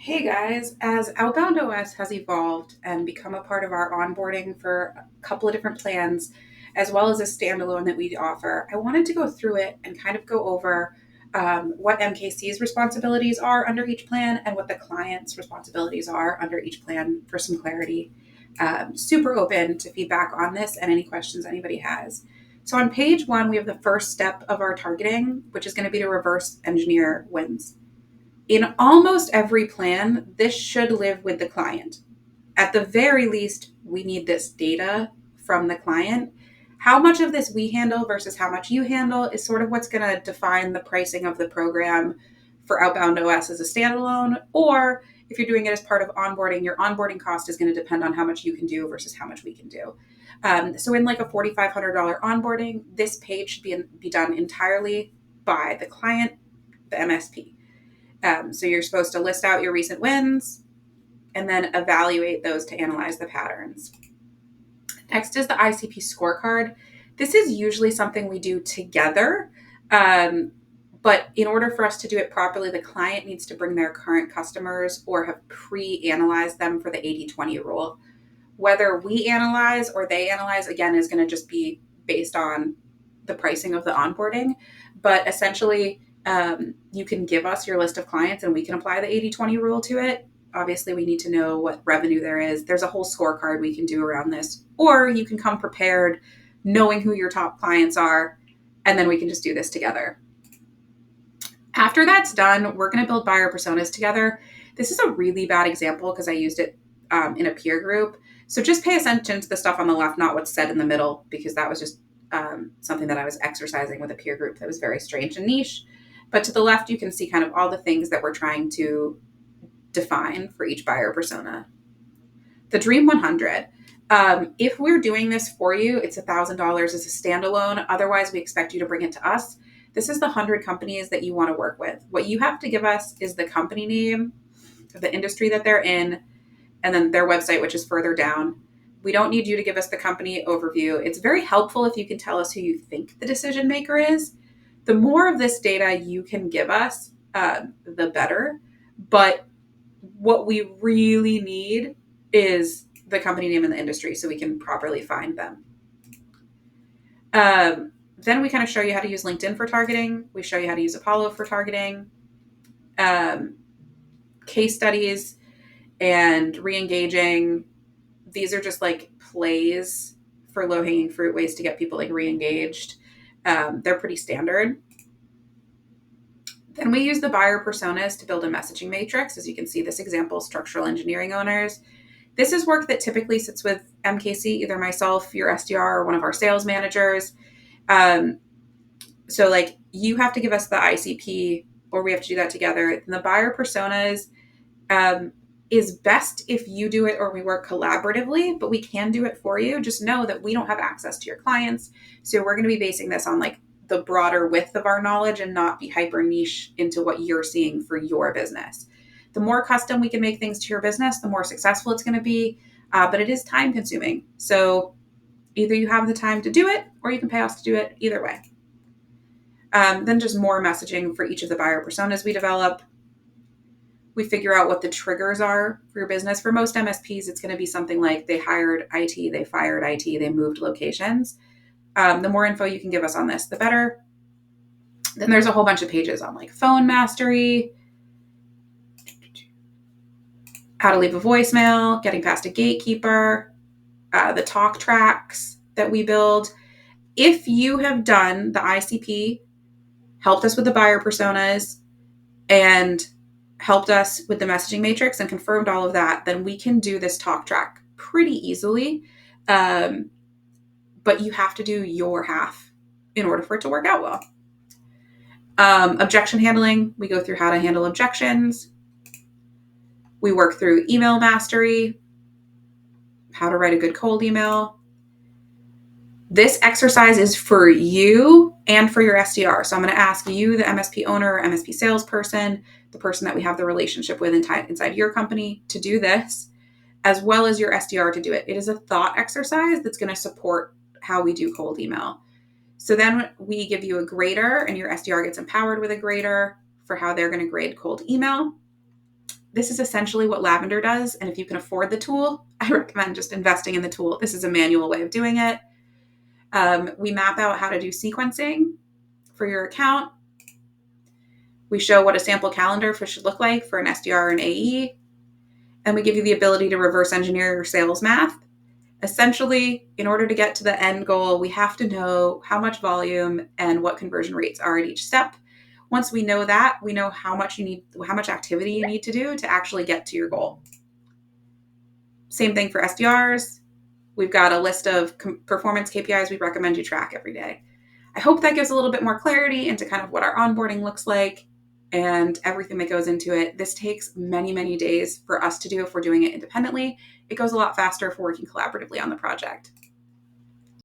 Hey guys, as OutboundOS has evolved and become a part of our onboarding for a couple of different plans, as well as a standalone that we offer, I wanted to go through it and kind of go over what MKC's responsibilities are under each plan and what the client's responsibilities are under each plan for some clarity. Super open to feedback on this and any questions anybody has. So on page one, we have the first step of our targeting, which is going to be to reverse engineer wins. In almost every plan, this should live with the client. At the very least, we need this data from the client. How much of this we handle versus how much you handle is sort of what's going to define the pricing of the program for OutboundOS as a standalone, or if you're doing it as part of onboarding, your onboarding cost is going to depend on how much you can do versus how much we can do. So in like a $4,500 onboarding, this page should be done entirely by the client, the MSP. So you're supposed to list out your recent wins and then evaluate those to analyze the patterns. Next is the ICP scorecard. This is usually something we do together, but in order for us to do it properly, the client needs to bring their current customers or have pre-analyzed them for the 80-20 rule. Whether we analyze or they analyze, again, is going to just be based on the pricing of the onboarding. But essentially, you can give us your list of clients and we can apply the 80-20 rule to it. Obviously, we need to know what revenue there is. There's a whole scorecard we can do around this. Or you can come prepared knowing who your top clients are, and then we can just do this together. After that's done, we're going to build buyer personas together. This is a really bad example because I used it in a peer group. So just pay attention to the stuff on the left, not what's said in the middle, because that was just something that I was exercising with a peer group that was very strange and niche. But to the left, you can see kind of all the things that we're trying to define for each buyer persona. The Dream 100. If we're doing this for you, it's $1,000 as a standalone. Otherwise, we expect you to bring it to us. This is the 100 companies that you want to work with. What you have to give us is the company name, the industry that they're in, and then their website, which is further down. We don't need you to give us the company overview. It's very helpful if you can tell us who you think the decision maker is. The more of this data you can give us, the better. But what we really need is the company name and the industry so we can properly find them. Then we kind of show you how to use LinkedIn for targeting. We show you how to use Apollo for targeting, case studies, and re-engaging. These are just like plays for low-hanging fruit, ways to get people like re-engaged. They're pretty standard. Then we use the buyer personas to build a messaging matrix. As you can see, this example, structural engineering owners. This is work that typically sits with MKC, either myself, your SDR, or one of our sales managers. So like you have to give us the ICP, or we have to do that together. And the buyer personas is best if you do it or we work collaboratively, but we can do it for you. Just know that we don't have access to your clients. So we're going to be basing this on like the broader width of our knowledge and not be hyper niche into what you're seeing for your business. The more custom we can make things to your business, the more successful it's going to be. But it is time consuming. So either you have the time to do it or you can pay us to do it, either way. Then just more messaging for each of the buyer personas we develop. We figure out what the triggers are for your business. For most MSPs, it's going to be something like they hired IT, they fired IT, they moved locations. The more info you can give us on this, the better. Then there's a whole bunch of pages on like phone mastery, how to leave a voicemail, getting past a gatekeeper, the talk tracks that we build. If you have done the ICP, helped us with the buyer personas, and helped us with the messaging matrix and confirmed all of that, then we can do this talk track pretty easily. But you have to do your half in order for it to work out well. Objection handling, we go through how to handle objections. We work through email mastery, how to write a good cold email. This exercise is for you and for your SDR. So I'm going to ask you, the MSP owner or MSP salesperson, the person that we have the relationship with inside your company, to do this, as well as your SDR to do it. It is a thought exercise that's going to support how we do cold email. So then we give you a grader and your SDR gets empowered with a grader for how they're going to grade cold email. This is essentially what Lavender does. And if you can afford the tool, I recommend just investing in the tool. This is a manual way of doing it. We map out how to do sequencing for your account. We show what a sample calendar should look like for an SDR and AE. And we give you the ability to reverse engineer your sales math. Essentially, in order to get to the end goal, we have to know how much volume and what conversion rates are at each step. Once we know that, we know how much activity you need to do to actually get to your goal. Same thing for SDRs. We've got a list of performance KPIs we recommend you track every day. I hope that gives a little bit more clarity into kind of what our onboarding looks like and everything that goes into it. This takes many, many days for us to do if we're doing it independently. It goes a lot faster if we're working collaboratively on the project.